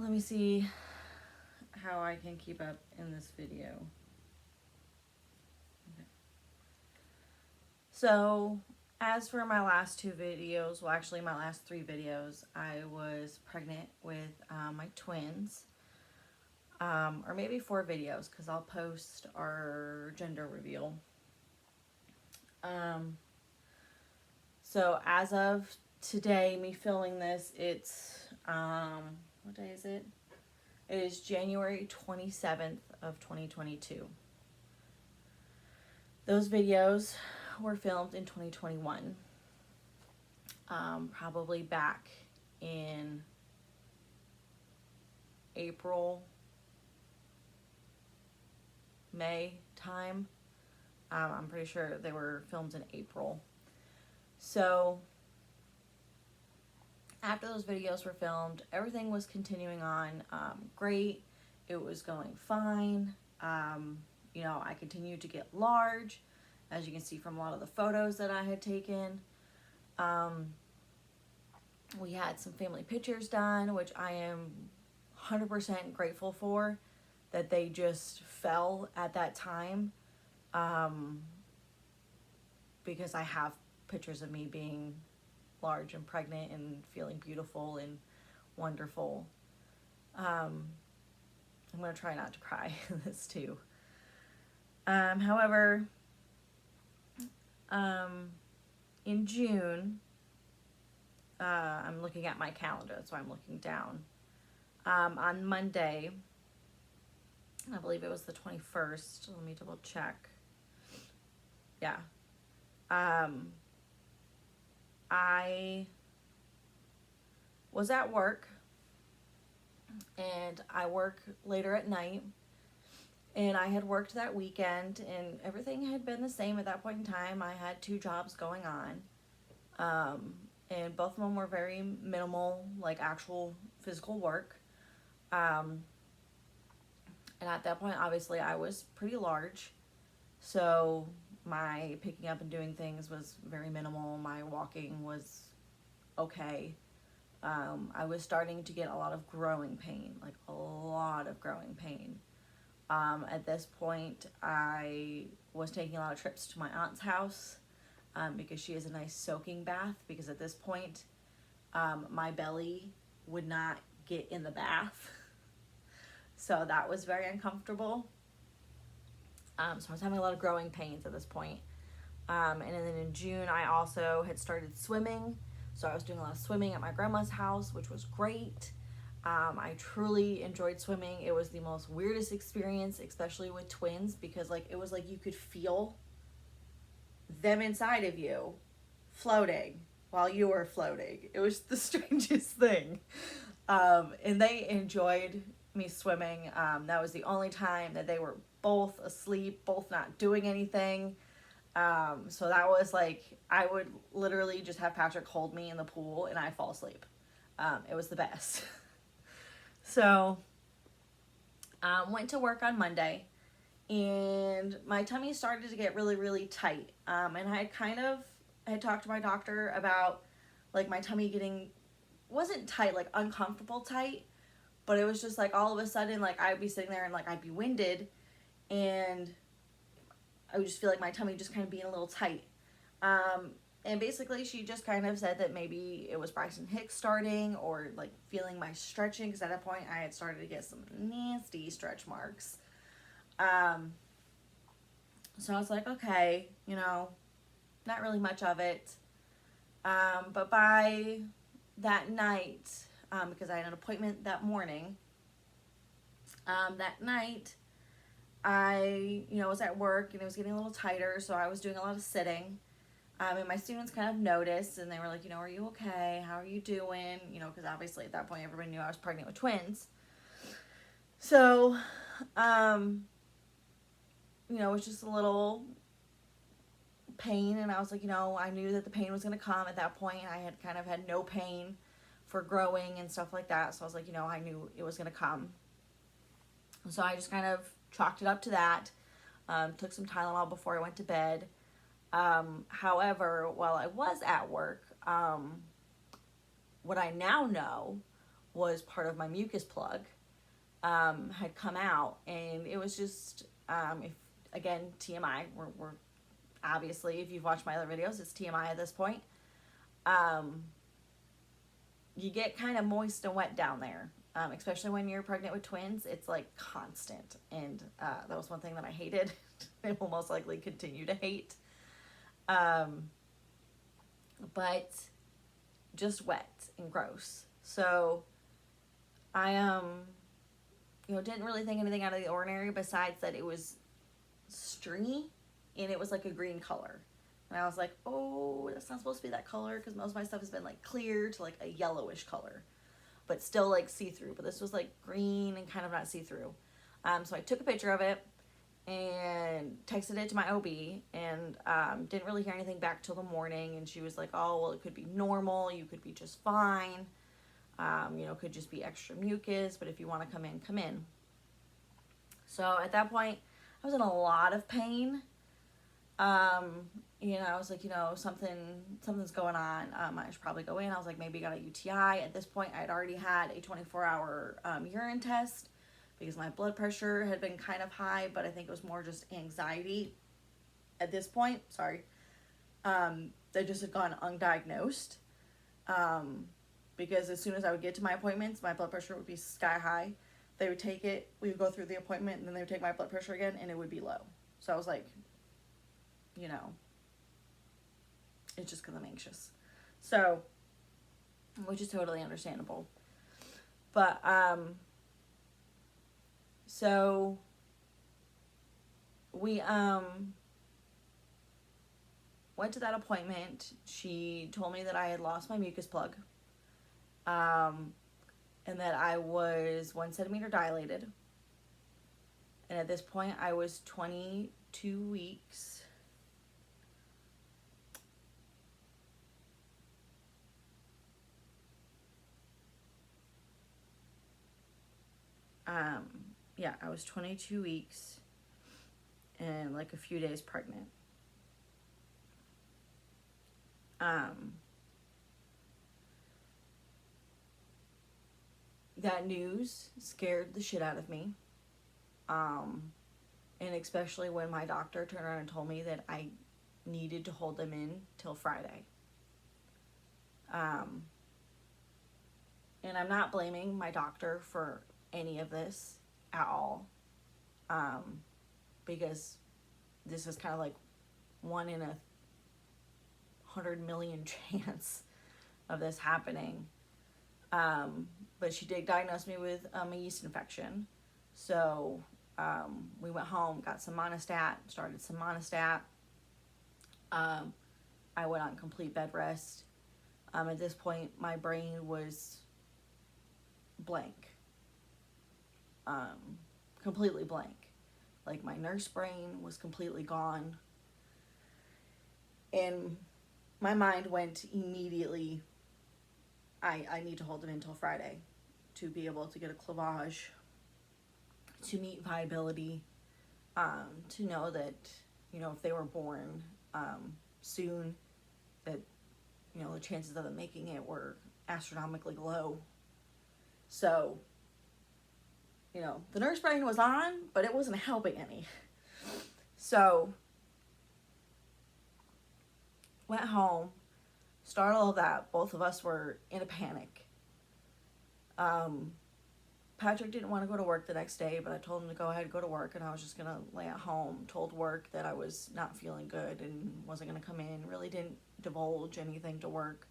Let me see how I can keep up in this video. Okay. So, as for my last two videos, well, actually my last three videos, I was pregnant with my twins. Or maybe 4 videos, because I'll post our gender reveal. So as of today, me filming this, it's, what day is it? It is January 27th of 2022. Those videos were filmed in 2021. Probably back in April, May time. I'm pretty sure they were filmed in April. So after those videos were filmed, everything was continuing on great. It was going fine. You know, I continued to get large, as you can see from a lot of the photos that I had taken. We had some family pictures done, which I am 100% grateful for, that they just fell at that time, because I have pictures of me being large and pregnant and feeling beautiful and wonderful. I'm going to try not to cry in this too. However, in June, I'm looking at my calendar, so I'm looking down. On Monday, I believe it was the 21st. Let me double check. Yeah. I was at work, and I work later at night, and I had worked that weekend, and everything had been the same at that point in time. I had 2 jobs going on, and both of them were very minimal, like actual physical work. And at that point, obviously, I was pretty large, so my picking up and doing things was very minimal. My walking was okay. I was starting to get a lot of growing pain, like a lot of growing pain. At this point, I was taking a lot of trips to my aunt's house, because she has a nice soaking bath, because at this point, my belly would not get in the bath. So that was very uncomfortable. So I was having a lot of growing pains at this point. And then in June, I also had started swimming. So I was doing a lot of swimming at my grandma's house, which was great. I truly enjoyed swimming. It was the most weirdest experience, especially with twins, because like it was like you could feel them inside of you floating while you were floating. It was the strangest thing. And they enjoyed me swimming. That was the only time that they were both asleep, both not doing anything. So that was like, I would literally just have Patrick hold me in the pool and I'd fall asleep. It was the best. So, went to work on Monday, and my tummy started to get really, really tight. And I had talked to my doctor about like my tummy wasn't tight, like uncomfortable tight, but it was just like all of a sudden, like I'd be sitting there and like I'd be winded, and I would just feel like my tummy just kind of being a little tight. And basically she just kind of said that maybe it was Bryson Hicks starting, or like feeling my stretching, because at that point I had started to get some nasty stretch marks. So I was like, okay, you know, not really much of it. But by that night, because I had an appointment that morning, that night I, was at work and it was getting a little tighter, so I was doing a lot of sitting. And my students kind of noticed, and they were like, are you okay? How are you doing? Because obviously at that point everybody knew I was pregnant with twins. So, it was just a little pain, and I was like, I knew that the pain was going to come at that point. I had kind of had no pain for growing and stuff like that, so I was like, I knew it was going to come. So I just kind of chalked it up to that. Took some Tylenol before I went to bed. However, while I was at work, what I now know was part of my mucus plug, had come out, and it was just, if again, TMI, we're obviously, if you've watched my other videos, it's TMI at this point. You get kind of moist and wet down there, especially when you're pregnant with twins. It's like constant, and that was one thing that I hated. I will most likely continue to hate. But just wet and gross. So I didn't really think anything out of the ordinary besides that it was stringy and it was like a green color. And I was like, oh, that's not supposed to be that color, because most of my stuff has been like clear to like a yellowish color, but still like see-through. But this was like green and kind of not see-through. So I took a picture of it and texted it to my OB, and didn't really hear anything back till the morning. And she was like, oh, well, it could be normal. You could be just fine. Could just be extra mucus, but if you want to come in, come in. So at that point, I was in a lot of pain. I was like, something's going on. I should probably go in. I was like, maybe I got a UTI. At this point, I'd already had a 24-hour urine test because my blood pressure had been kind of high, but I think it was more just anxiety at this point. Sorry. They just had gone undiagnosed. Because as soon as I would get to my appointments, my blood pressure would be sky high. They would take it, we would go through the appointment, and then they would take my blood pressure again, and it would be low. So I was like, it's just because I'm anxious. So, which is totally understandable. But, so we, went to that appointment. She told me that I had lost my mucus plug. And that I was 1 centimeter dilated. And at this point, I was 22 weeks. I was 22 weeks and like a few days pregnant. That news scared the shit out of me. And especially when my doctor turned around and told me that I needed to hold them in till Friday. And I'm not blaming my doctor for any of this at all. Because this is kind of like 1 in 100 million chance of this happening. But she did diagnose me with a yeast infection. So we went home, got some Monistat, started some Monistat. I went on complete bed rest. At this point, my brain was blank. Completely blank. Like, my nurse brain was completely gone. And my mind went immediately, I need to hold them until Friday to be able to get a clavage, to meet viability, to know that, if they were born soon, that, the chances of them making it were astronomically low. So, the nurse brain was on, but it wasn't helping any. So, went home, started all of that. Both of us were in a panic. Patrick didn't want to go to work the next day, but I told him to go ahead and go to work, and I was just going to lay at home. Told work that I was not feeling good and wasn't going to come in. Really didn't divulge anything to work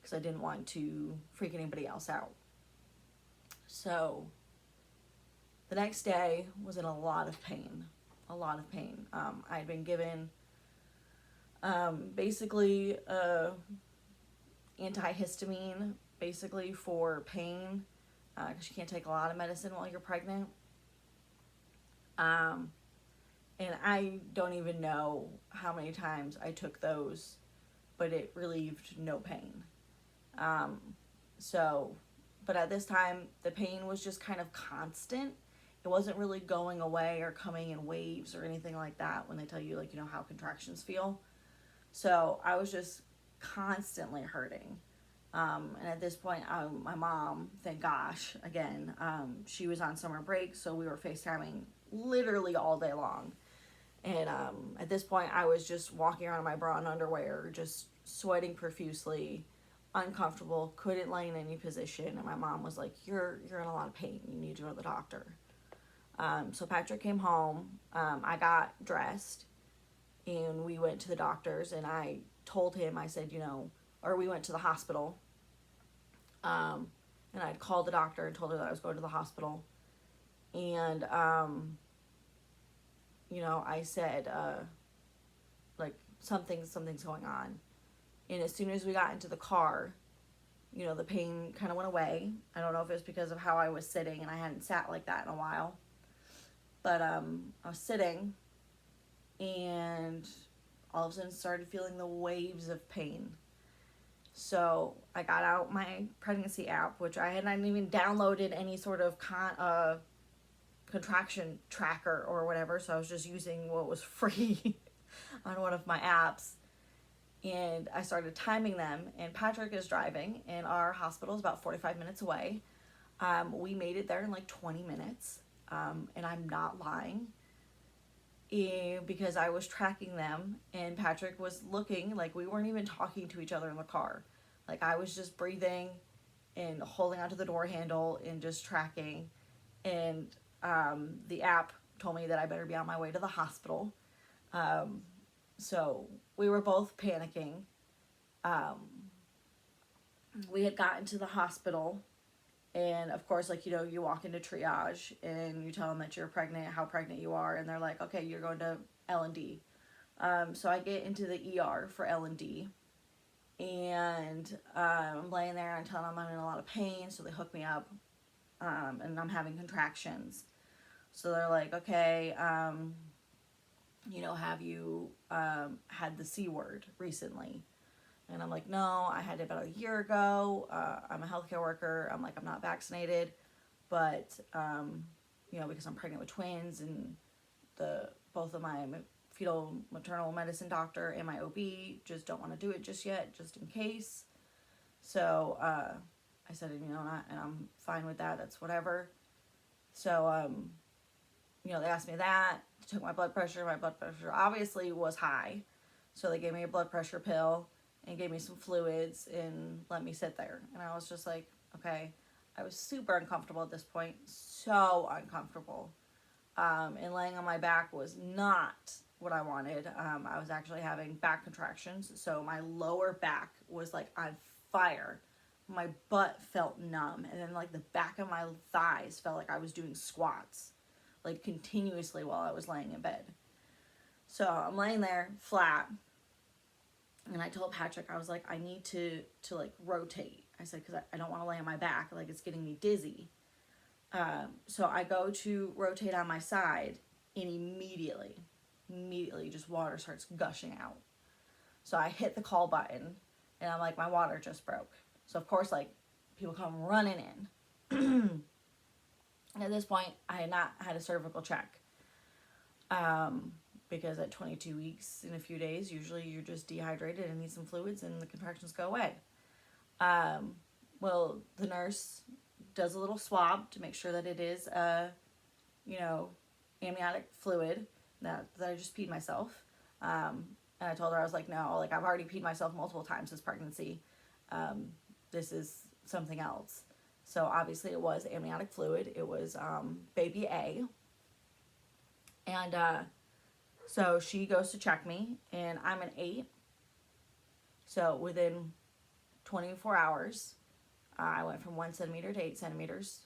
because I didn't want to freak anybody else out. So the next day was in a lot of pain. I had been given basically antihistamine basically for pain, because you can't take a lot of medicine while you're pregnant. And I don't even know how many times I took those, but it relieved no pain. But at this time, the pain was just kind of constant. It wasn't really going away or coming in waves or anything like that when they tell you, how contractions feel. So I was just constantly hurting. And at this point, my mom, thank gosh, again, she was on summer break, so we were FaceTiming literally all day long. And at this point, I was just walking around in my bra and underwear, just sweating profusely, uncomfortable, couldn't lay in any position. And my mom was like, "You're in a lot of pain. You need to go to the doctor." So Patrick came home. I got dressed, and we went to the doctor's. And I told him, I said, or we went to the hospital. And I'd called the doctor and told her that I was going to the hospital. And I said, like, something's going on. And as soon as we got into the car, the pain kind of went away. I don't know if it was because of how I was sitting, and I hadn't sat like that in a while. But I was sitting, and all of a sudden started feeling the waves of pain. So I got out my pregnancy app, which I hadn't even downloaded any sort of contraction tracker or whatever. So I was just using what was free on one of my apps. And I started timing them. And Patrick is driving, and our hospital is about 45 minutes away. We made it there in like 20 minutes. And I'm not lying. Because I was tracking them, and Patrick was looking, like we weren't even talking to each other in the car. Like I was just breathing and holding onto the door handle and just tracking. And the app told me that I better be on my way to the hospital. So we were both panicking. We had gotten to the hospital, and of course, you walk into triage and you tell them that you're pregnant, how pregnant you are, and they're like, okay, you're going to L&D. So I get into the ER for L&D, and I'm laying there and telling them I'm in a lot of pain, so they hook me up, and I'm having contractions. So they're like, okay, have you had the C word recently? And I'm like, no, I had it about a year ago. I'm a healthcare worker. I'm like, I'm not vaccinated, but, because I'm pregnant with twins, and both of my fetal maternal medicine doctor and my OB just don't want to do it just yet, just in case. So I said, and I'm fine with that. That's whatever. So, they asked me that, took my blood pressure. My blood pressure obviously was high. So they gave me a blood pressure pill and gave me some fluids and let me sit there. And I was just like, okay. I was super uncomfortable at this point. So uncomfortable. And laying on my back was not what I wanted. I was actually having back contractions. So my lower back was like on fire. My butt felt numb. And then like the back of my thighs felt like I was doing squats, like continuously while I was laying in bed. So I'm laying there flat. And I told Patrick, I was like, I need to like rotate. I said, because I don't want to lay on my back. Like it's getting me dizzy. So I go to rotate on my side, and immediately just water starts gushing out. So I hit the call button, and I'm like, my water just broke. So of course, like, people come running in. And at this point, I had not had a cervical check. Because at 22 weeks in a few days, usually you're just dehydrated and need some fluids and the contractions go away. Well, the nurse does a little swab to make sure that it is, amniotic fluid, that I just peed myself. And I told her, I was like, no, like I've already peed myself multiple times this pregnancy. This is something else. So obviously it was amniotic fluid. It was baby A. And so she goes to check me, and I'm an 8. So within 24 hours, I went from 1 centimeter to 8 centimeters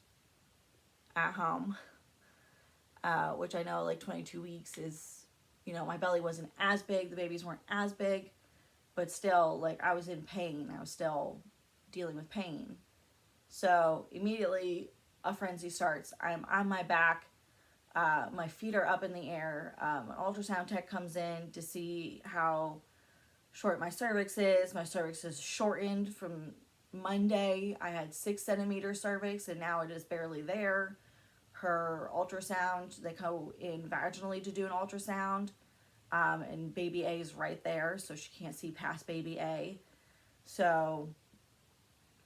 at home, which I know like 22 weeks is, my belly wasn't as big, the babies weren't as big, but still, like, I was in pain. I was still dealing with pain. So immediately a frenzy starts. I'm on my back. My feet are up in the air. An ultrasound tech comes in to see how short my cervix is. My cervix is shortened from Monday. I had 6 centimeter cervix, and now it is barely there. Her ultrasound, they go in vaginally to do an ultrasound, and baby A is right there, so she can't see past baby A. So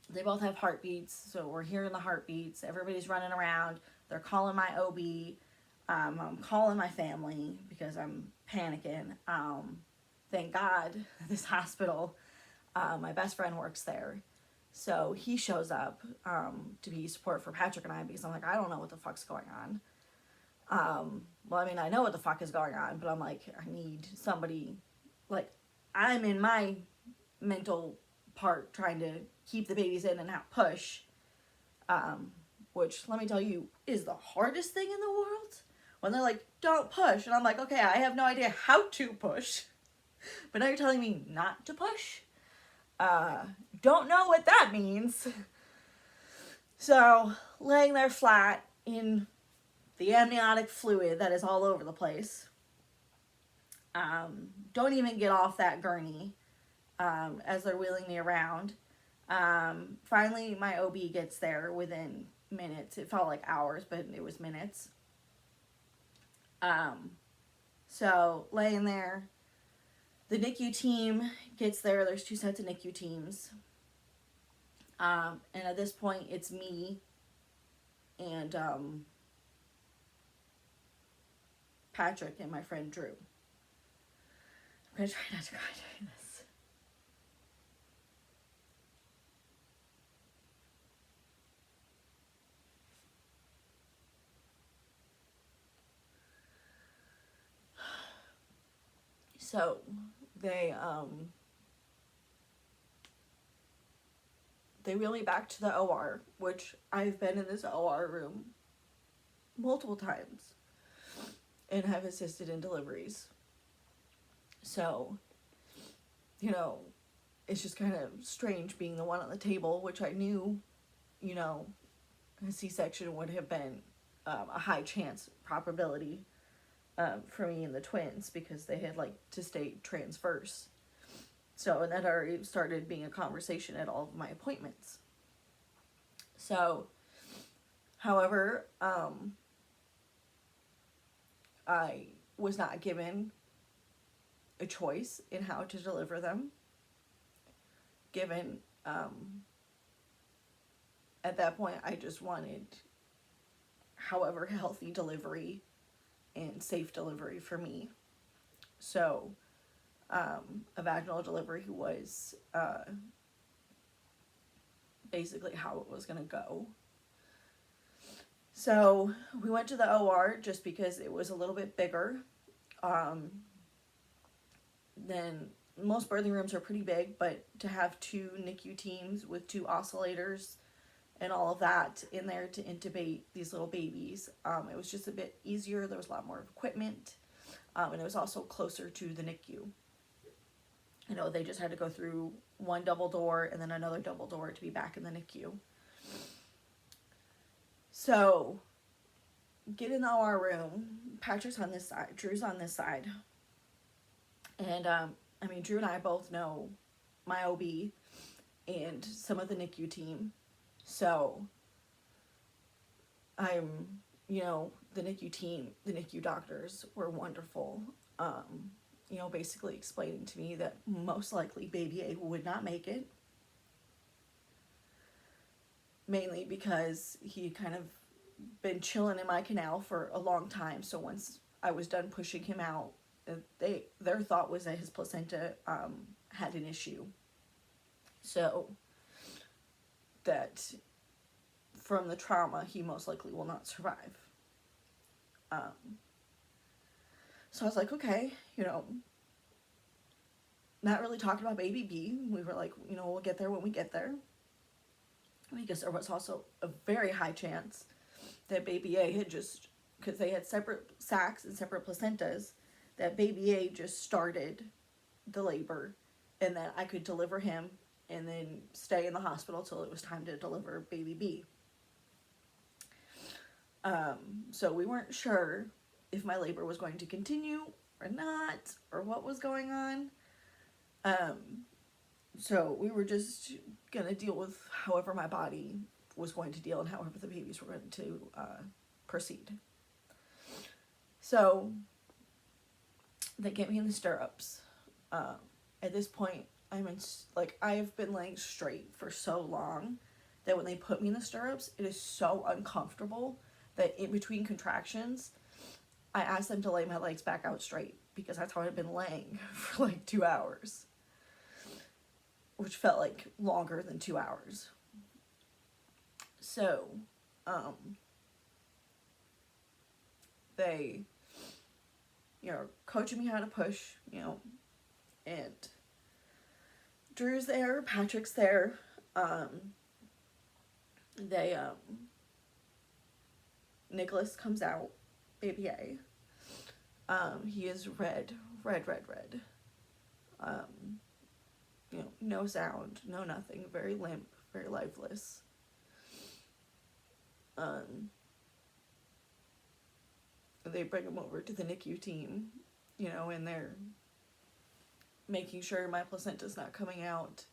They both have heartbeats, so we're hearing the heartbeats. Everybody's running around. They're calling my OB. I'm calling my family because I'm panicking. Thank God, this hospital, my best friend works there. So he shows up to be support for Patrick and I, because I'm like, I don't know what the fuck's going on. Well, I mean, I know what the fuck is going on, but I'm like, I need somebody, like, I'm in my mental part trying to keep the babies in and not push, which, let me tell you, is the hardest thing in the world. When they're like, don't push, and I'm like, okay, I have no idea how to push, but now you're telling me not to push? Don't know what that means. So, laying there flat in the amniotic fluid that is all over the place. Don't even get off that gurney as they're wheeling me around. Finally, my OB gets there within minutes. It felt like hours, but it was minutes. So, laying there, the NICU team gets there. There's 2 sets of NICU teams. And at this point, it's me and Patrick and my friend Drew. I'm going to try not to cry during this. So, they wheel me back to the OR, which I've been in this OR room multiple times and have assisted in deliveries. So, you know, it's just kind of strange being the one on the table, which I knew, you know, a C-section would have been a high chance probability for me and the twins, because they had, like, to stay transverse. So, and that already started being a conversation at all of my appointments. So, however, I was not given a choice in how to deliver them. Given, at that point, I just wanted however healthy delivery and safe delivery for me. So, a vaginal delivery was basically how it was going to go. So we went to the OR just because it was a little bit bigger. Then most birthing rooms are pretty big, but to have 2 NICU teams with 2 oscillators and all of that in there to intubate these little babies, it was just a bit easier. There was a lot more equipment, and it was also closer to the NICU. You know, they just had to go through one double door and then another double door to be back in the NICU. So, get in the OR room. Patrick's on this side. Drew's on this side. And, I mean, Drew and I both know my OB and some of the NICU team. So, you know, the NICU team, the NICU doctors were wonderful. You know, basically explaining to me that most likely baby A would not make it. Mainly because he had kind of been chilling in my canal for a long time. So once I was done pushing him out, their thought was that his placenta had an issue. So that from the trauma, he most likely will not survive. So I was like, okay, you know, not really talking about baby B. We were like, you know, we'll get there when we get there. Because there was also a very high chance that baby A had just, because they had separate sacs and separate placentas, that baby A just started the labor, and that I could deliver him and then stay in the hospital till it was time to deliver baby B. So we weren't sure if my labor was going to continue or not, or what was going on. So we were just going to deal with however my body was going to deal and however the babies were going to proceed. So they get me in the stirrups. At this point, like, I've been laying straight for so long that when they put me in the stirrups, it is so uncomfortable that in between contractions, I asked them to lay my legs back out straight because that's how I'd been laying for like 2 hours, which felt like longer than 2 hours. So, they, coaching me how to push, and Drew's there, Patrick's there. They Nicholas comes out, baby A. He is red. No sound, no nothing, very limp, very lifeless. They bring him over to the NICU team, and they're making sure my placenta's not coming out.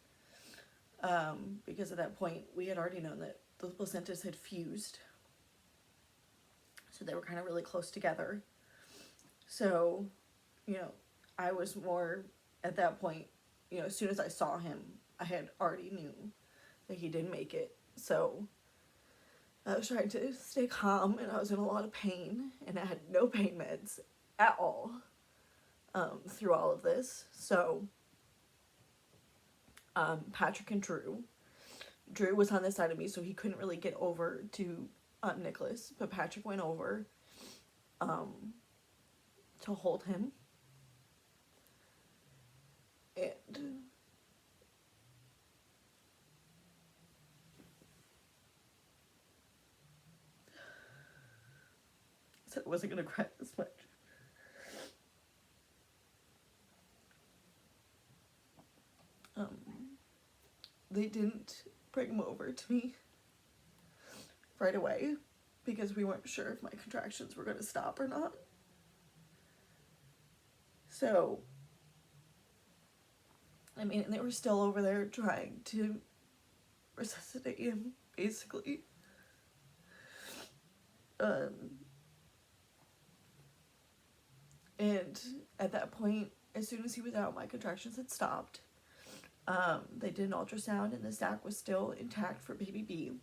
Because at that point, we had already known that the placentas had fused. So they were kind of really close together. So, I was more, at that point, as soon as I saw him, I had already knew that he didn't make it. So I was trying to stay calm, and I was in a lot of pain, and I had no pain meds at all through all of this. So Patrick and Drew was on this side of me, so he couldn't really get over to Nicholas, but Patrick went over to hold him. And I said I wasn't going to cry this much. They didn't bring him over to me right away because we weren't sure if my contractions were going to stop or not. So, and they were still over there trying to resuscitate him, basically. And at that point, as soon as he was out, my contractions had stopped. They did an ultrasound, and the sac was still intact for baby B.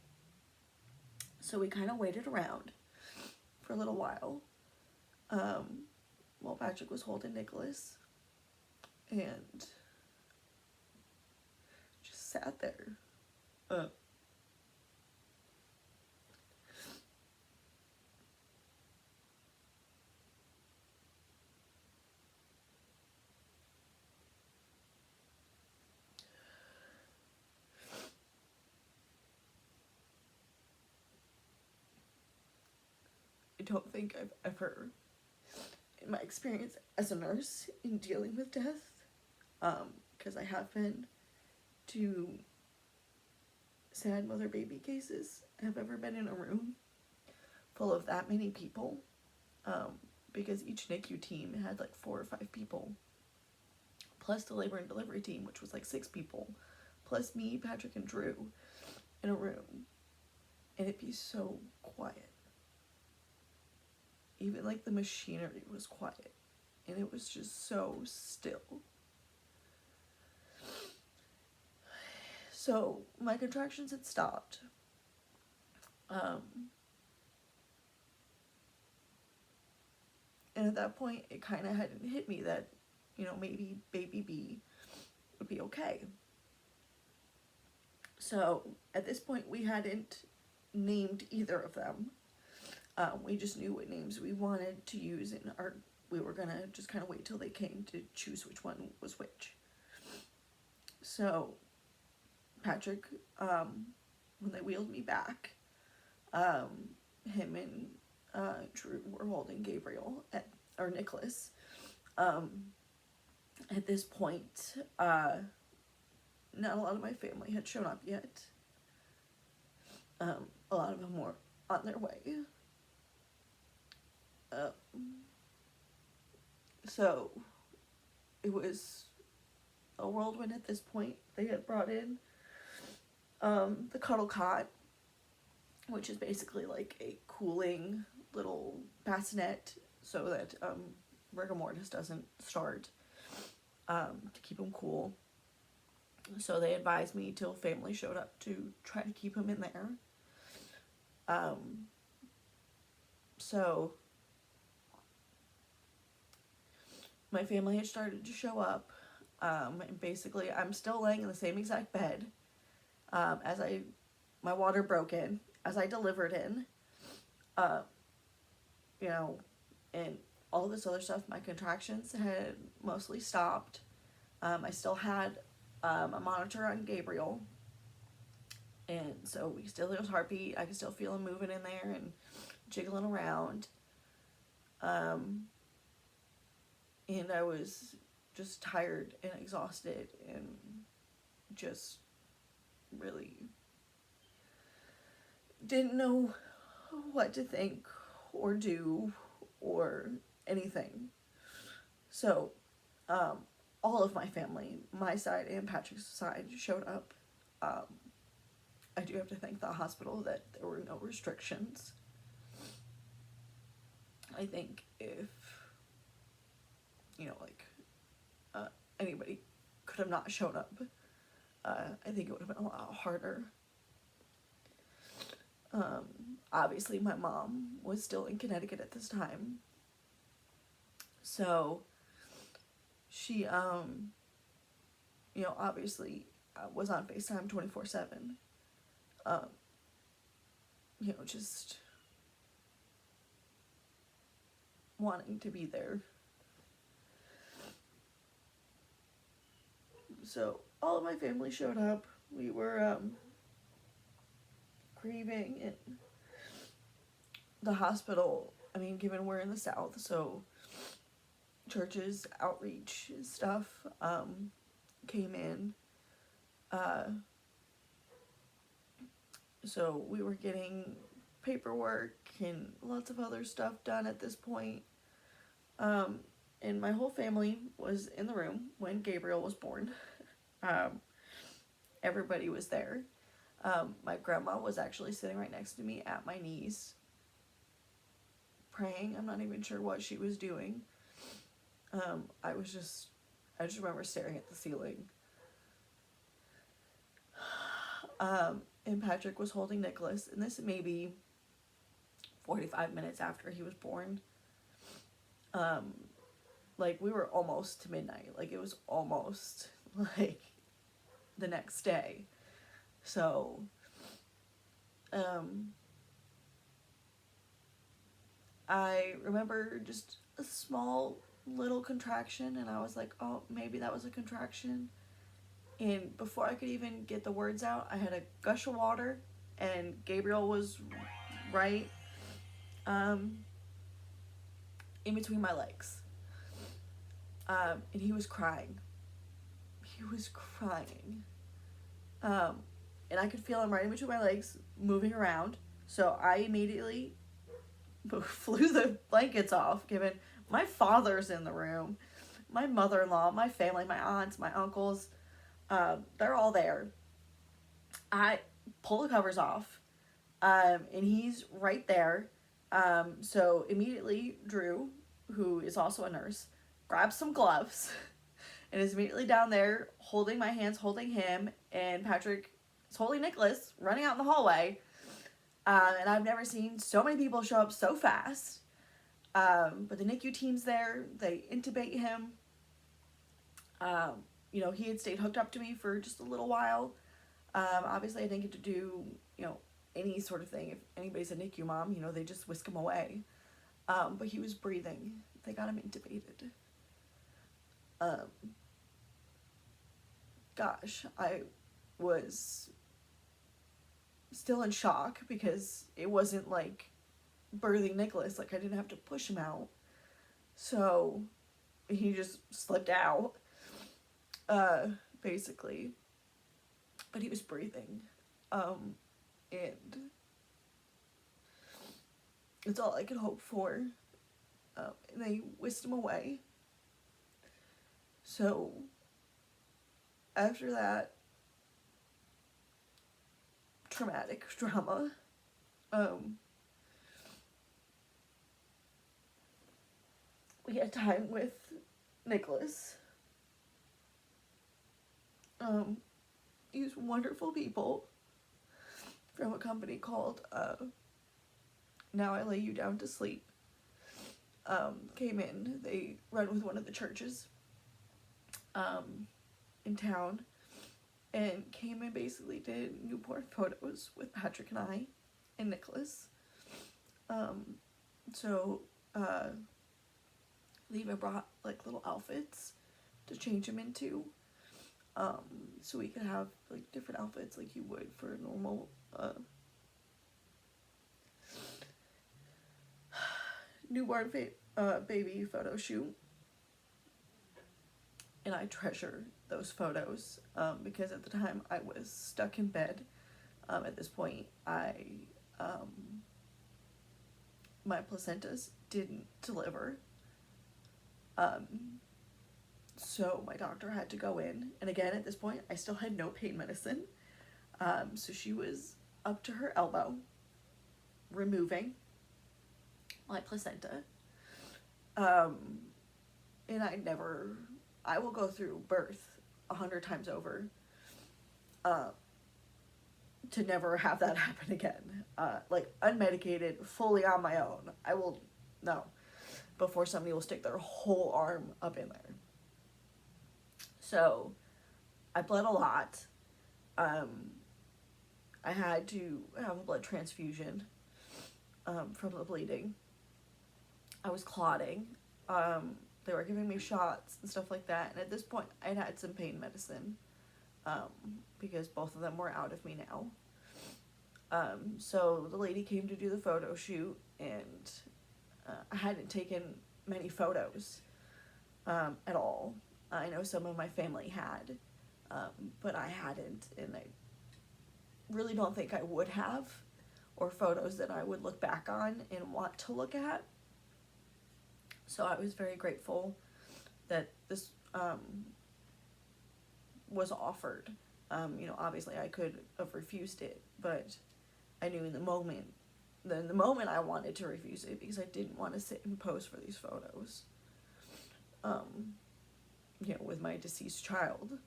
So we kind of waited around for a little while Patrick was holding Nicholas, and just sat there. I don't think I've ever, in my experience as a nurse in dealing with death, because I have been to sad mother-baby cases, have ever been in a room full of that many people, because each NICU team had like 4 or 5 people, plus the labor and delivery team, which was like 6 people, plus me, Patrick, and Drew in a room, and it'd be so quiet. Even like the machinery was quiet, and it was just so still. So my contractions had stopped. And at that point, it kind of hadn't hit me that, maybe baby B would be okay. So at this point, we hadn't named either of them. We just knew what names we wanted to use, and we were gonna just kind of wait till they came to choose which one was which. So Patrick, when they wheeled me back, him and Drew were holding Gabriel or Nicholas. At this point, not a lot of my family had shown up yet. A lot of them were on their way. So it was a whirlwind at this point. They had brought in the cuddle cot, which is basically like a cooling little bassinet so that rigor mortis doesn't start, to keep him cool. So they advised me till family showed up to try to keep him in there. So my family had started to show up. And basically, I'm still laying in the same exact bed as my water broke in, as I delivered in. Uh, you know, and all this other stuff, my contractions had mostly stopped. I still had a monitor on Gabriel, and so we could still hear his heartbeat. I could still feel him moving in there and jiggling around. And I was just tired and exhausted and just really didn't know what to think or do or anything. So, all of my family, my side and Patrick's side, showed up. I do have to thank the hospital that there were no restrictions. I think if, anybody could have not shown up, I think it would have been a lot harder. Obviously, my mom was still in Connecticut at this time. So, she, obviously was on FaceTime 24/7. Just wanting to be there. So, all of my family showed up. We were, grieving in the hospital. I mean, given we're in the South, so churches, outreach stuff, came in. So we were getting paperwork and lots of other stuff done at this point. And my whole family was in the room when Gabriel was born. Everybody was there. My grandma was actually sitting right next to me at my knees, praying. I'm not even sure what she was doing. I just remember staring at the ceiling. And Patrick was holding Nicholas, and this may be 45 minutes after he was born. We were almost to midnight. It was almost, the next day. So, I remember just a small little contraction, and I was like, oh, maybe that was a contraction. And before I could even get the words out, I had a gush of water, and Gabriel was right in between my legs. And he was crying. He was crying. And I could feel him right in between my legs, moving around. So I immediately flew the blankets off, given my father's in the room, my mother-in-law, my family, my aunts, my uncles, they're all there. I pull the covers off, and he's right there. So immediately Drew, who is also a nurse, grabs some gloves and is immediately down there holding my hands, holding him, and Patrick is holding Nicholas, running out in the hallway. And I've never seen so many people show up so fast. But the NICU team's there. They intubate him. He had stayed hooked up to me for just a little while. Obviously, I didn't get to do, any sort of thing. If anybody's a NICU mom, they just whisk him away. But he was breathing. They got him intubated. Gosh, I was still in shock because it wasn't like birthing Nicholas. I didn't have to push him out. So he just slipped out, basically. But he was breathing. And it's all I could hope for. And they whisked him away. So after that traumatic drama, we had time with Nicholas. these wonderful people from a company called Now I Lay You Down to Sleep came in. They run with one of the churches in town, and came and basically did newborn photos with Patrick and I and Nicholas. So they even brought like little outfits to change him into, so we could have like different outfits like you would for a normal newborn baby photo shoot. And I treasure those photos because at the time I was stuck in bed. At this point, my placentas didn't deliver. So my doctor had to go in, and again at this point I still had no pain medicine. So she was up to her elbow removing my placenta. And I will go through birth 100 times over to never have that happen again. Like unmedicated, fully on my own. I will, no, before somebody will stick their whole arm up in there. So I bled a lot. I had to have a blood transfusion from the bleeding. I was clotting. They were giving me shots and stuff like that. And at this point, I'd had some pain medicine because both of them were out of me now. So the lady came to do the photo shoot, and I hadn't taken many photos at all. I know some of my family had, but I hadn't, and I really don't think I would have, or photos that I would look back on and want to look at. So I was very grateful that this was offered. Obviously I could have refused it, but I knew in the moment I wanted to refuse it because I didn't want to sit and pose for these photos. With my deceased child,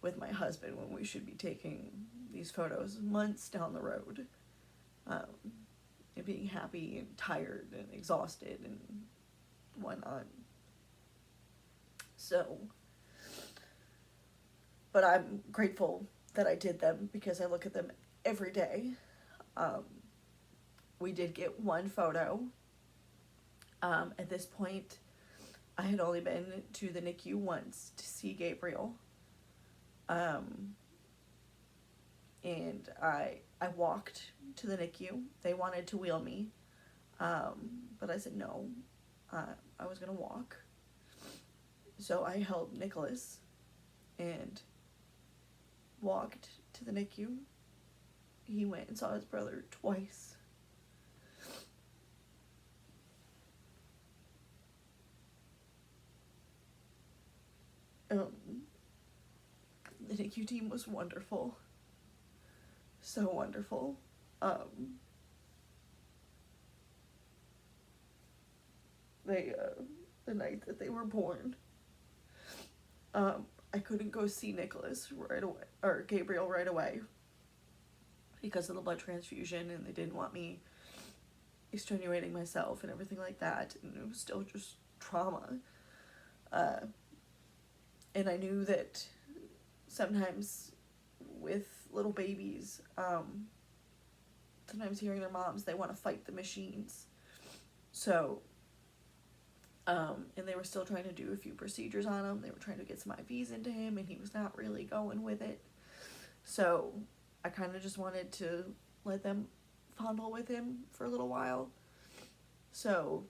with my husband, when we should be taking these photos months down the road, and being happy and tired and exhausted and whatnot. So, but I'm grateful that I did them because I look at them every day. We did get one photo. At this point, I had only been to the NICU once to see Gabriel. And I walked to the NICU. They wanted to wheel me, but I said no. I was gonna walk. So I held Nicholas and walked to the NICU. He went and saw his brother twice. The NICU team was wonderful. So wonderful. The night that they were born, I couldn't go see Nicholas right away, or Gabriel right away, because of the blood transfusion, and they didn't want me extenuating myself and everything like that, and it was still just trauma. And I knew that sometimes with little babies, sometimes hearing their moms, they want to fight the machines. So, and they were still trying to do a few procedures on him. They were trying to get some IVs into him, and he was not really going with it. So I kind of just wanted to let them fondle with him for a little while. So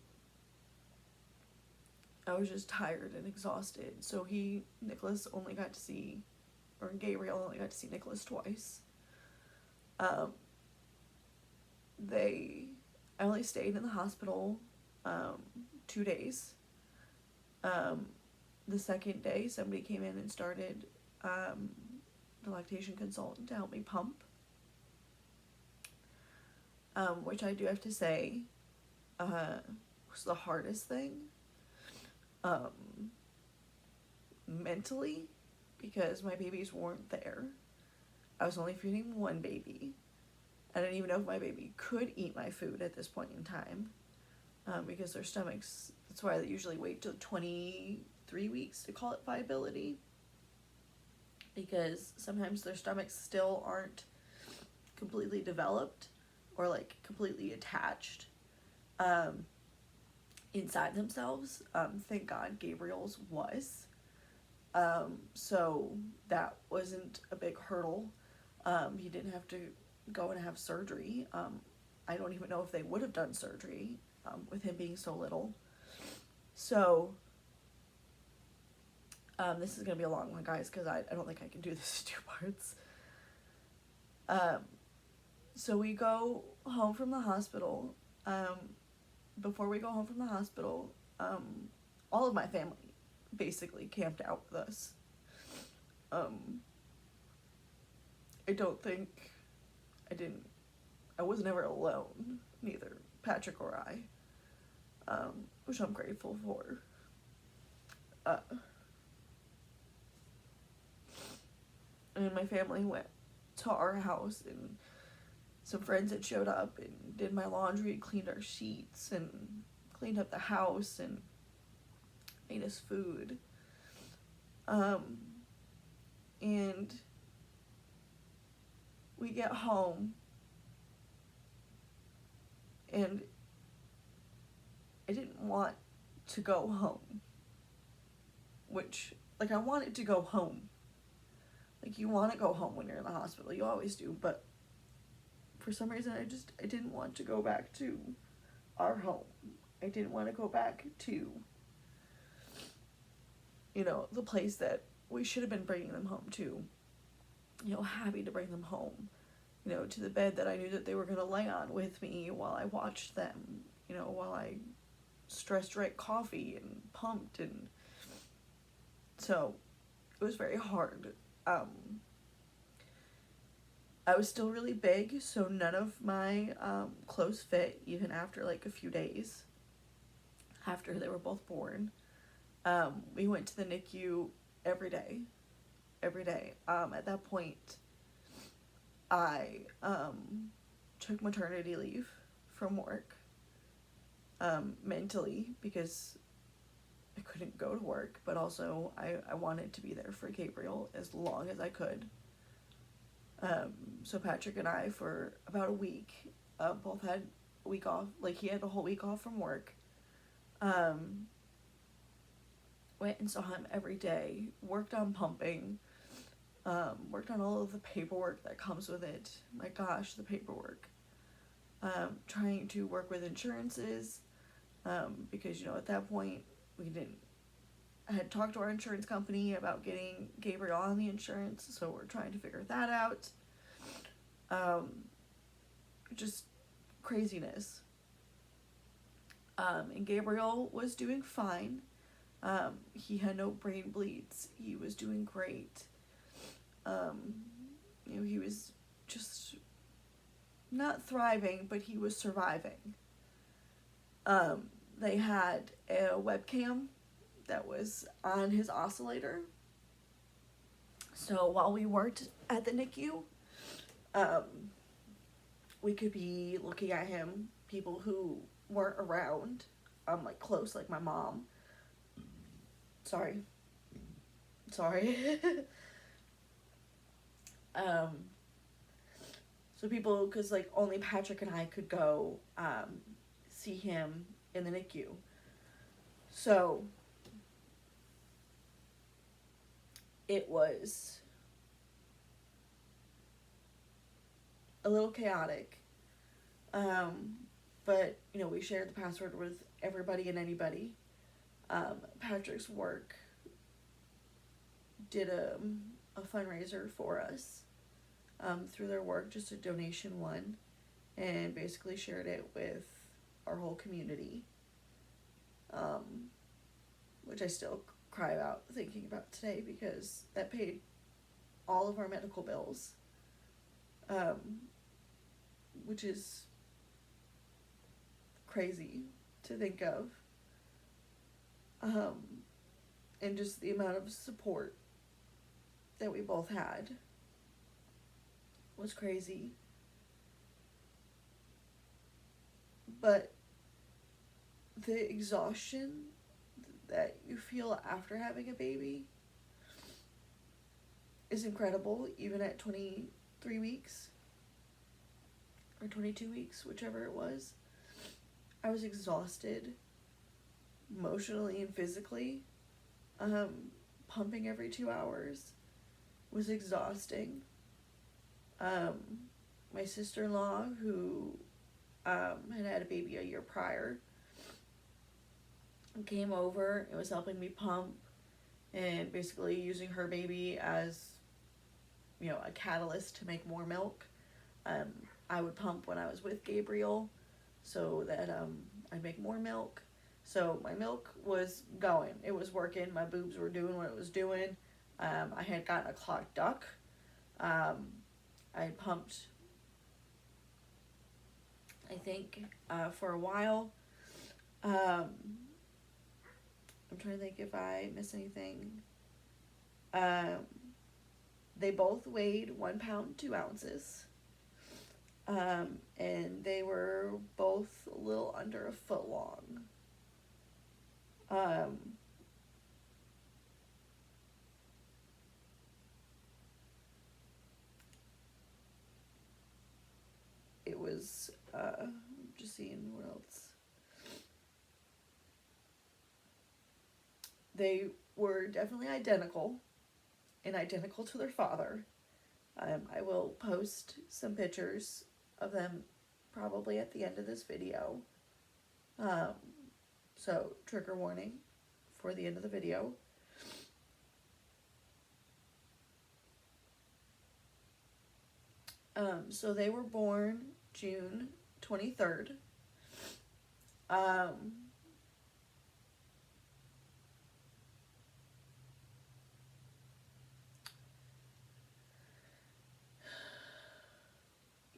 I was just tired and exhausted. So Nicholas only got to see, or Gabriel only got to see Nicholas twice. I only stayed in the hospital 2 days. The second day, somebody came in and started the lactation consultant to help me pump, which I do have to say was the hardest thing mentally, because my babies weren't there. I was only feeding one baby. I didn't even know if my baby could eat my food at this point in time, because their stomachs, that's why they usually wait till 23 weeks to call it viability, because sometimes their stomachs still aren't completely developed or like completely attached inside themselves. Thank God Gabriel's was. So that wasn't a big hurdle. He didn't have to go and have surgery. I don't even know if they would have done surgery with him being so little. So this is going to be a long one, guys, because I don't think I can do this in 2 parts. So we go home from the hospital. Before we go home from the hospital, all of my family basically camped out with us. I don't think I was never alone, neither Patrick or I, which I'm grateful for. And my family went to our house, and some friends had showed up and did my laundry, cleaned our sheets, and cleaned up the house, and made us food. And we get home, and I didn't want to go home, which, like, I wanted to go home. Like, you want to go home when you're in the hospital, you always do, but for some reason I didn't want to go back to our home. I didn't want to go back to, you know, the place that we should have been bringing them home to. You know, happy to bring them home, you know, to the bed that I knew that they were going to lay on with me while I watched them, you know, while I stress drank coffee and pumped. And so it was very hard. I was still really big, so none of my clothes fit, even after like a few days after they were both born. We went to the NICU every day. At that point, I took maternity leave from work, mentally, because I couldn't go to work, but also I wanted to be there for Gabriel as long as I could. So Patrick and I, for about a week, both had a week off. Like, he had a whole week off from work. Went and saw him every day, worked on pumping, worked on all of the paperwork that comes with it. My gosh, the paperwork. Trying to work with insurances, because, you know, at that point, I had talked to our insurance company about getting Gabriel on the insurance, so we're trying to figure that out. Just craziness. And Gabriel was doing fine. He had no brain bleeds. He was doing great. You know, he was just not thriving, but he was surviving. They had a webcam that was on his oscillator. So while we worked at the NICU, we could be looking at him. People who weren't around, like close, like my mom. Sorry. So people, because like only Patrick and I could go see him in the NICU. So it was a little chaotic, but, you know, we shared the password with everybody and anybody. Patrick's work did a fundraiser for us through their work, just a donation one, and basically shared it with our whole community, which I still cry about thinking about today, because that paid all of our medical bills, which is crazy to think of, and just the amount of support that we both had. was crazy. But the exhaustion that you feel after having a baby is incredible, even at 23 weeks or 22 weeks, whichever it was. I was exhausted emotionally and physically. Pumping every 2 hours was exhausting. My sister-in-law, who had a baby a year prior, came over and was helping me pump and basically using her baby as, a catalyst to make more milk. I would pump when I was with Gabriel so that I'd make more milk. So my milk was going. It was working. My boobs were doing what it was doing. I had gotten a clogged duct. I pumped, I think, for a while. I'm trying to think if I missed anything. They both weighed 1 pound, 2 ounces. And they were both a little under a foot long. It was, just seeing what else. They were definitely identical and identical to their father. I will post some pictures of them probably at the end of this video. So trigger warning for the end of the video. So they were born June 23rd.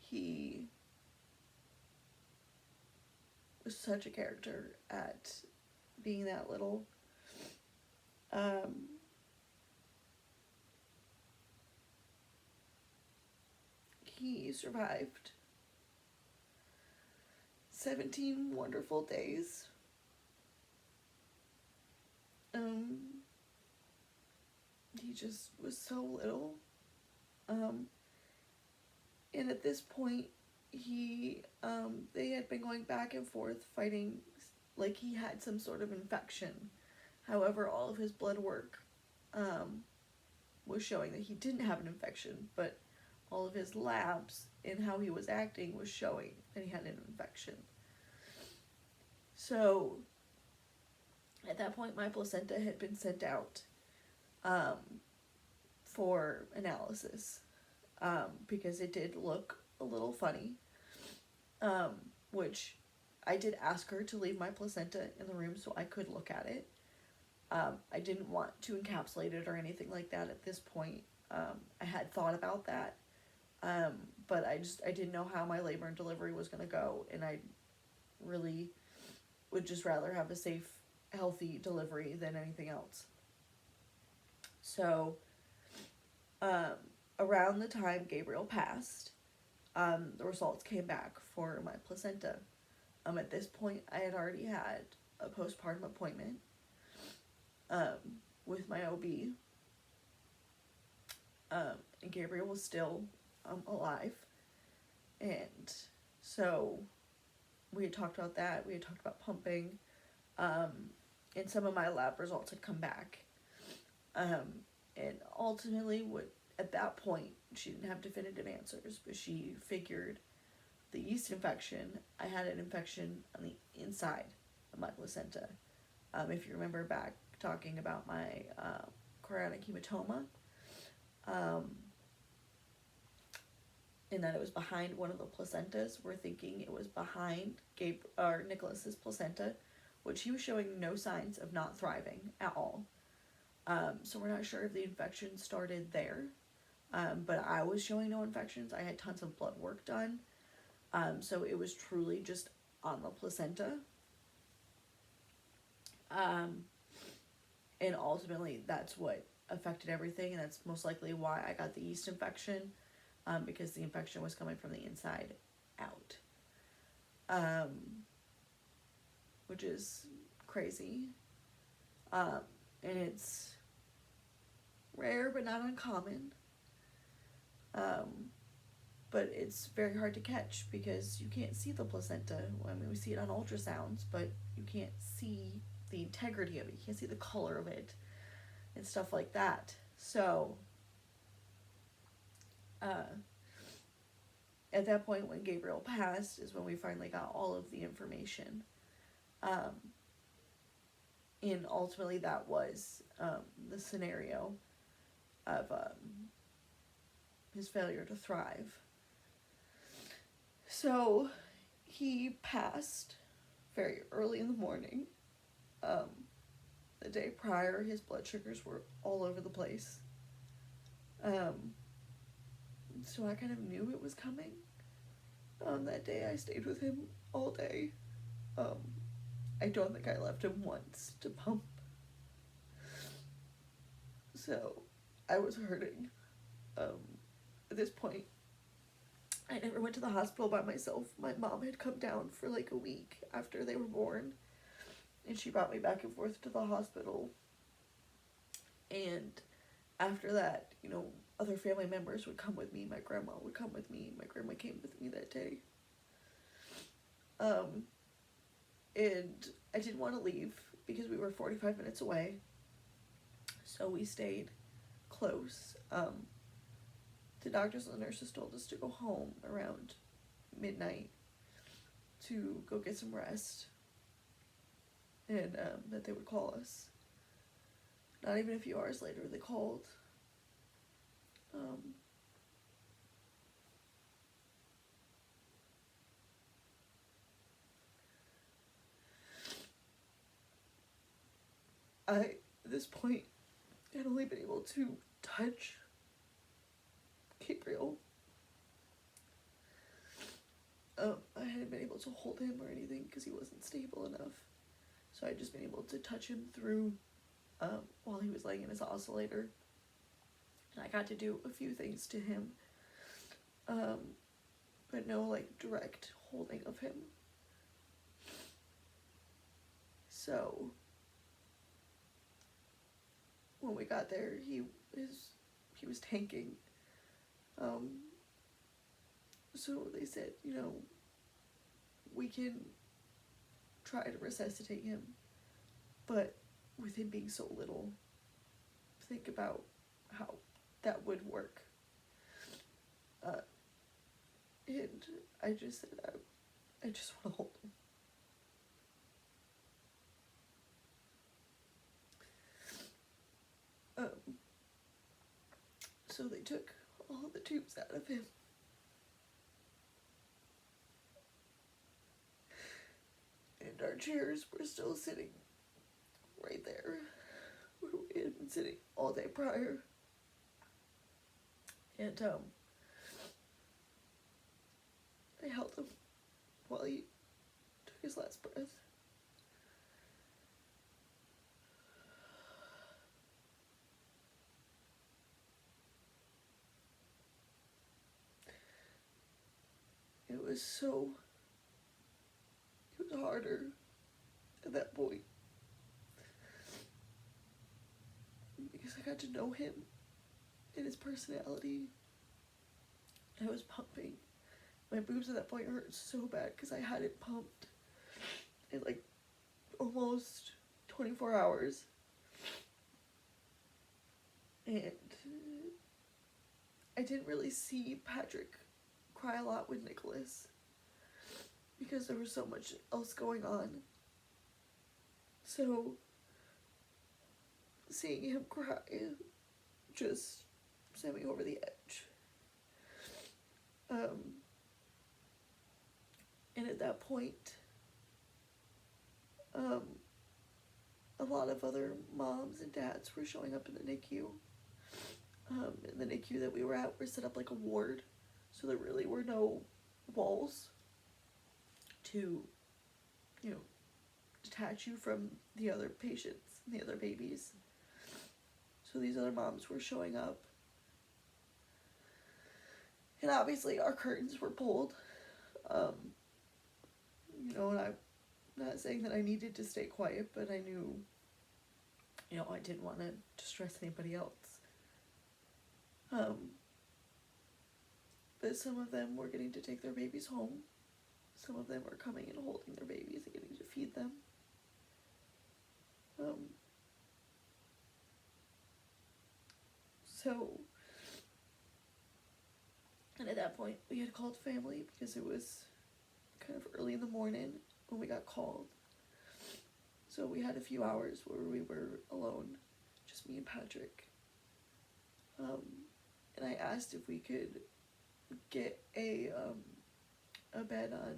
He was such a character at being that little. He survived 17 wonderful days. He just was so little. And at this point, they had been going back and forth fighting, like he had some sort of infection. However, all of his blood work was showing that he didn't have an infection, but all of his labs and how he was acting was showing that he had an infection. So, at that point, my placenta had been sent out for analysis because it did look a little funny, which I did ask her to leave my placenta in the room so I could look at it. I didn't want to encapsulate it or anything like that at this point. I had thought about that, but I didn't know how my labor and delivery was going to go, and I really would just rather have a safe, healthy delivery than anything else. So, around the time Gabriel passed, the results came back for my placenta. At this point, I had already had a postpartum appointment with my OB, and Gabriel was still alive, and so we had talked about that. We had talked about pumping, and some of my lab results had come back, and ultimately, at that point, she didn't have definitive answers, but she figured the yeast infection, I had an infection on the inside of my placenta. If you remember back talking about my chorionic hematoma, and that it was behind one of the placentas, we're thinking it was behind Nicholas's placenta, which he was showing no signs of not thriving at all. So we're not sure if the infection started there, but I was showing no infections. I had tons of blood work done, so it was truly just on the placenta. And ultimately, that's what affected everything, and that's most likely why I got the yeast infection. because the infection was coming from the inside out, um, which is crazy. And it's rare but not uncommon. But it's very hard to catch because you can't see the placenta. I mean, we see it on ultrasounds, but you can't see the integrity of it. You can't see the color of it and stuff like that. So, at that point when Gabriel passed is when we finally got all of the information. And ultimately that was the scenario of his failure to thrive. So he passed very early in the morning. The day prior, his blood sugars were all over the place. So I kind of knew it was coming. That day I stayed with him all day. I don't think I left him once to pump. So I was hurting. At this point, I never went to the hospital by myself. My mom had come down for like a week after they were born, and she brought me back and forth to the hospital. And after that, you know, other family members would come with me. My grandma would come with me. My grandma came with me that day. And I didn't want to leave because we were 45 minutes away. So we stayed close. The doctors and the nurses told us to go home around midnight to go get some rest. And that they would call us. Not even a few hours later, they called. At this point, had only been able to touch Gabriel. I hadn't been able to hold him or anything because he wasn't stable enough. So I'd just been able to touch him through while he was laying in his oscillator. And I got to do a few things to him. But no, like, direct holding of him. So when we got there, he was tanking. So they said, you know, we can try to resuscitate him, but with him being so little, think about how that would work. And I just said, I just want to hold him. So they took all the tubes out of him. And our chairs were still sitting right there where we had been sitting all day prior. And I held him while he took his last breath. It was harder at that point because I got to know him and his personality. I was pumping. My boobs at that point hurt so bad because I hadn't pumped in like almost 24 hours. And I didn't really see Patrick cry a lot with Nicholas because there was so much else going on. So seeing him cry just sent me over the edge. And at that point, a lot of other moms and dads were showing up in the NICU. In the NICU that we were at, we're set up like a ward, so there really were no walls to, you know, detach you from the other patients and the other babies. So these other moms were showing up. And obviously our curtains were pulled. Um, and I'm not saying that I needed to stay quiet, but I knew, I didn't want to distress anybody else. But some of them were getting to take their babies home. Some of them were coming and holding their babies and getting to feed them. So, and at that point, we had called family because it was kind of early in the morning when we got called. So we had a few hours where we were alone, just me and Patrick. And I asked if we could get a bed on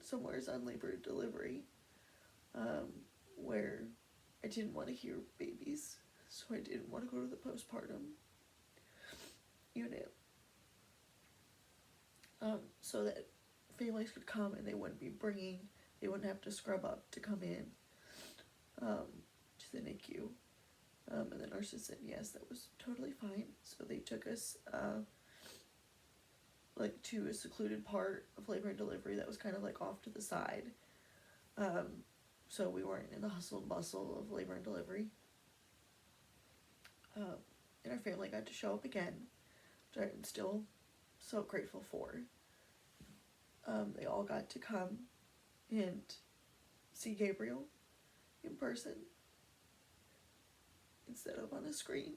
somewhere's on labor and delivery, where I didn't want to hear babies, so I didn't want to go to the postpartum unit, so that families could come and they wouldn't have to scrub up to come in to the NICU. And the nurses said yes, that was totally fine. So they took us to a secluded part of labor and delivery that was kind of off to the side. So we weren't in the hustle and bustle of labor and delivery. And our family got to show up again, which I'm still so grateful for. They all got to come and see Gabriel in person instead of on a screen.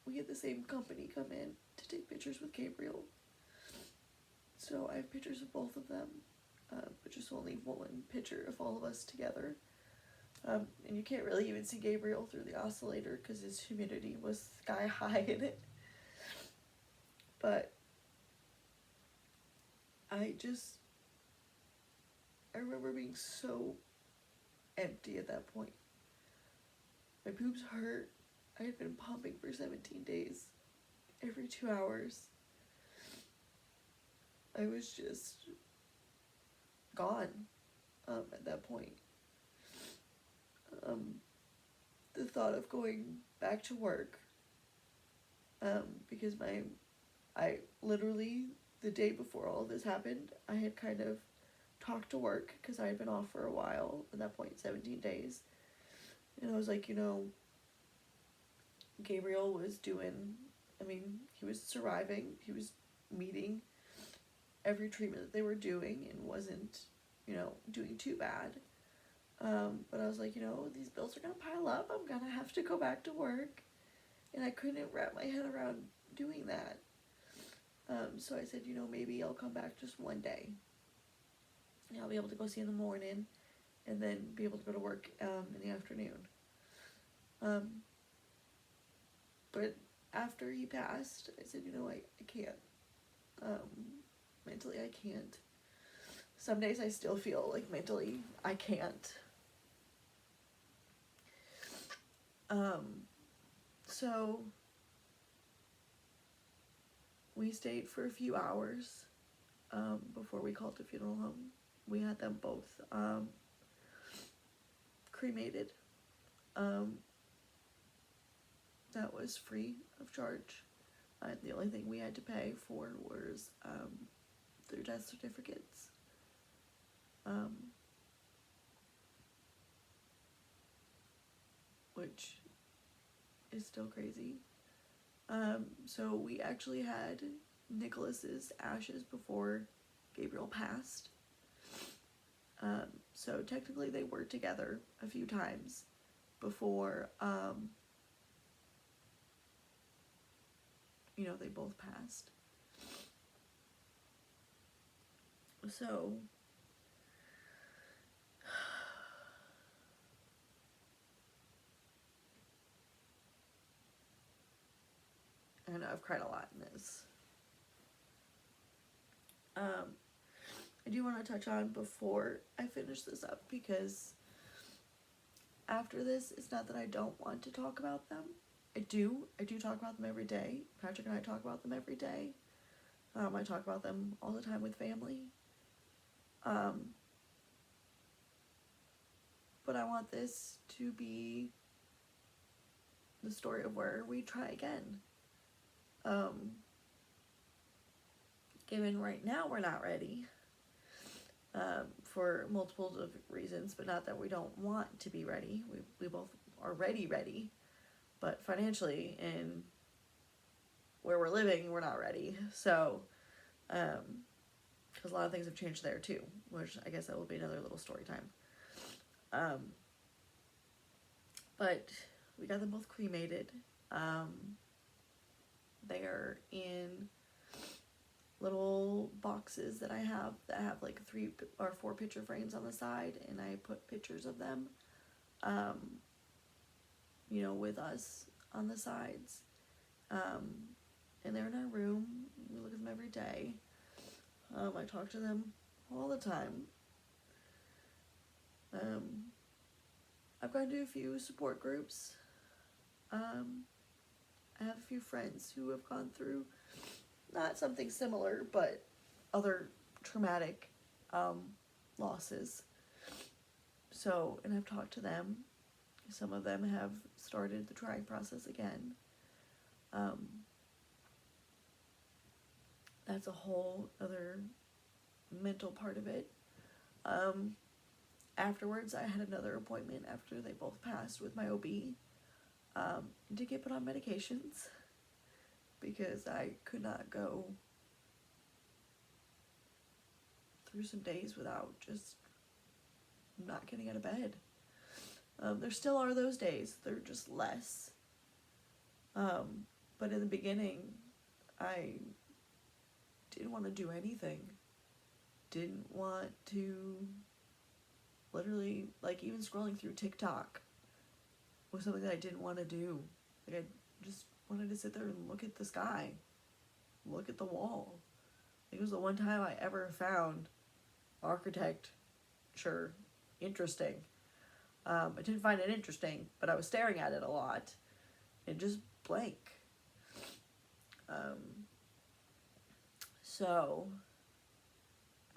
We had the same company come in to take pictures with Gabriel. So I have pictures of both of them, but just only one picture of all of us together. And you can't really even see Gabriel through the oscillator because his humidity was sky high in it. But I remember being so empty at that point. My boobs hurt. I had been pumping for 17 days, every 2 hours. I was just gone at that point. The thought of going back to work, because I literally, the day before all this happened, I had kind of talked to work because I had been off for a while, at that point 17 days. And I was like, Gabriel was he was surviving, he was meeting every treatment that they were doing and wasn't, doing too bad. But I was like, these bills are going to pile up, I'm going to have to go back to work. And I couldn't wrap my head around doing that. So I said, maybe I'll come back just one day. And I'll be able to go see in the morning and then be able to go to work in the afternoon. But after he passed, I said, I can't. Mentally, I can't. Some days I still feel like mentally I can't. So we stayed for a few hours before we called the funeral home. We had them both cremated. That was free of charge. The only thing we had to pay for was their death certificates. Which is still crazy. So we actually had Nicholas's ashes before Gabriel passed. So technically they were together a few times before they both passed. So I know I've cried a lot in this. I do want to touch on before I finish this up, because after this, it's not that I don't want to talk about them. I do talk about them every day. Patrick and I talk about them every day. I talk about them all the time with family. But but I want this to be the story of where we try again. Given right now we're not ready, for multiple of reasons, but not that we don't want to be ready. We both are ready, but financially and where we're living, we're not ready. So, because a lot of things have changed there too, which I guess that will be another little story time. But we got them both cremated. They are in little boxes that I have that have like 3 or 4 picture frames on the side, and I put pictures of them, with us on the sides. And they're in our room. We look at them every day. I talk to them all the time. I've gone to a few support groups. I have a few friends who have gone through not something similar, but other traumatic losses. So, and I've talked to them. Some of them have started the trying process again. That's a whole other mental part of it. Afterwards, I had another appointment after they both passed with my OB to get put on medications because I could not go through some days without just not getting out of bed. There still are those days. They're just less. But in the beginning, I didn't want to do anything. Didn't want to, literally, like, even scrolling through TikTok was something that I didn't want to do. Like, I just wanted to sit there and look at the sky. Look at the wall. It was the one time I ever found architecture interesting. I didn't find it interesting, but I was staring at it a lot. And just blank. So,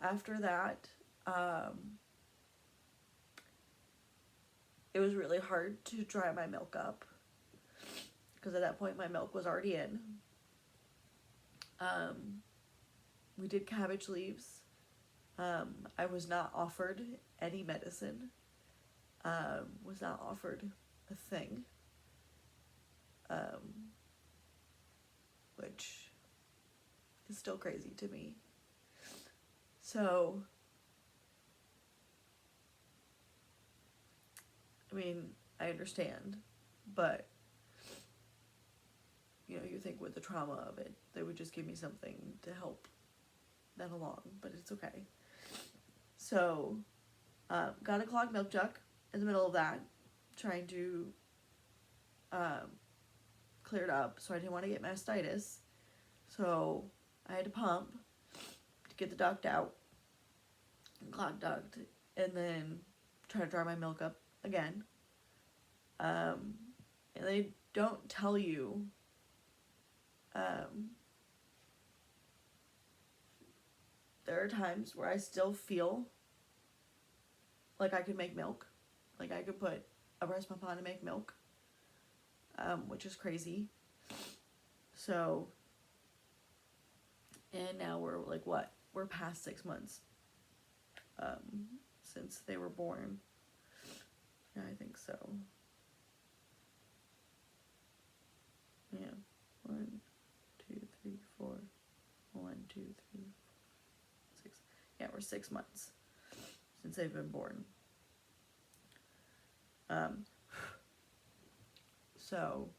after that, it was really hard to dry my milk up. Because at that point, my milk was already in. We did cabbage leaves. I was not offered any medicine. Was not offered a thing. Which is still crazy to me. So, I mean, I understand, but, you think with the trauma of it, they would just give me something to help that along, but it's okay. So, got a clogged milk jug in the middle of that, trying to clear it up, so I didn't want to get mastitis. So I had to pump to get the duct out, clogged duct, and then try to dry my milk up again. And they don't tell you there are times where I still feel like I could make milk. Like I could put a breast pump on and make milk. Which is crazy. So, and now we're like, what? We're past 6 months since they were born. Yeah, I think so. Yeah. 1, 2, 3, 4. 1, 2, 3, 4, 6. Yeah, we're 6 months since they've been born. So,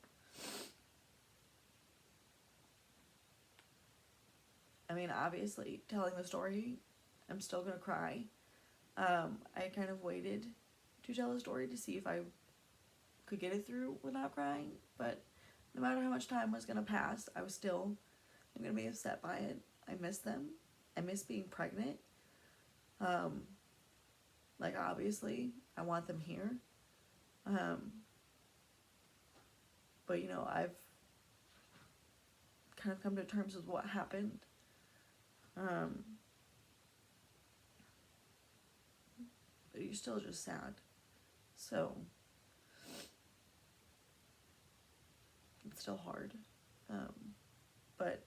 I mean, obviously, telling the story, I'm still gonna cry. I kind of waited to tell the story to see if I could get it through without crying, but no matter how much time was gonna pass, I'm gonna be upset by it. I miss them. I miss being pregnant. Like, obviously, I want them here. But, I've kind of come to terms with what happened. But you're still just sad. So it's still hard. But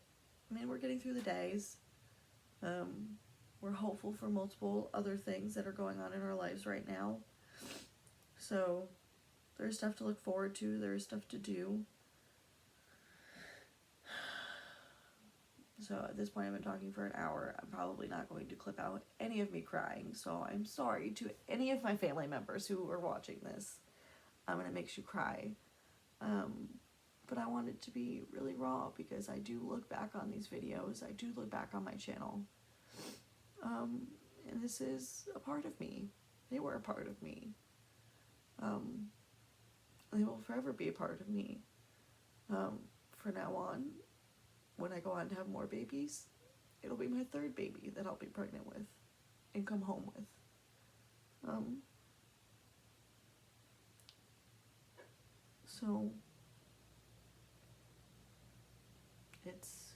I mean, we're getting through the days. We're hopeful for multiple other things that are going on in our lives right now. So there's stuff to look forward to. There's stuff to do. So at this point, I've been talking for an hour. I'm probably not going to clip out any of me crying. So I'm sorry to any of my family members who are watching this. And it makes you cry. But I want it to be really raw because I do look back on these videos. I do look back on my channel. And this is a part of me. They were a part of me. They will forever be a part of me. For now on, when I go on to have more babies, it'll be my third baby that I'll be pregnant with and come home with. So it's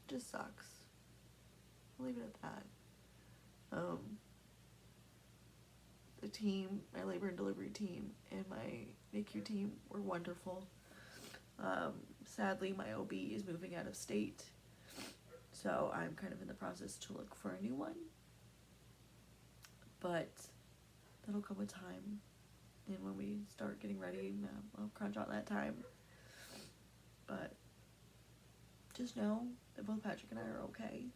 just sucks. I'll leave it at that. The team, my labor and delivery team, and my NICU team were wonderful. Sadly, my OB is moving out of state, so I'm kind of in the process to look for a new one. But that'll come with time, and when we start getting ready, I'll crunch on that time. But just know that both Patrick and I are okay.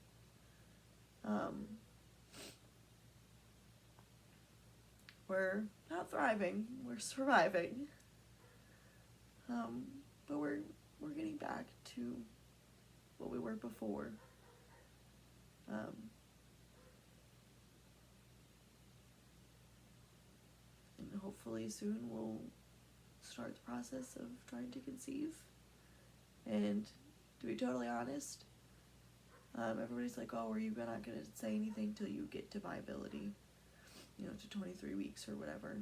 We're not thriving, we're surviving. But we're getting back to what we were before. And hopefully soon we'll start the process of trying to conceive. And to be totally honest, everybody's like, oh, are you not going to say anything till you get to viability? To 23 weeks or whatever.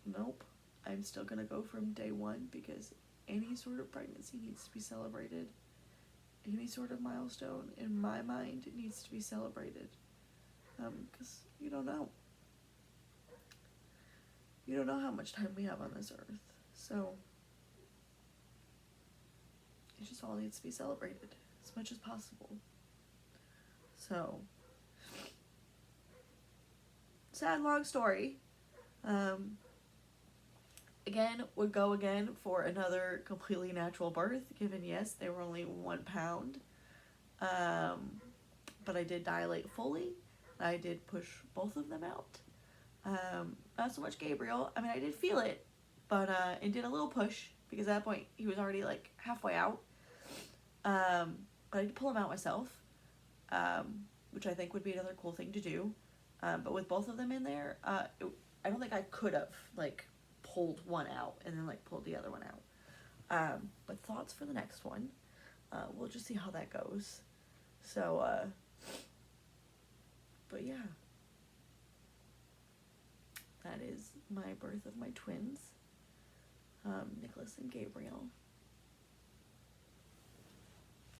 Nope. I'm still going to go from day one because any sort of pregnancy needs to be celebrated. Any sort of milestone, in my mind, it needs to be celebrated. Because you don't know. You don't know how much time we have on this earth. So it just all needs to be celebrated as much as possible. So sad long story. Again, would go again for another completely natural birth, given yes, they were only 1 pound. But I did dilate fully. I did push both of them out. Not so much Gabriel. I mean, I did feel it, but it did a little push because at that point he was already like halfway out. But I did pull him out myself, which I think would be another cool thing to do. But with both of them in there, I don't think I could have like pulled one out and then like pulled the other one out. But thoughts for the next one. We'll just see how that goes. So, but yeah, that is my birth of my twins, Nicholas and Gabriel.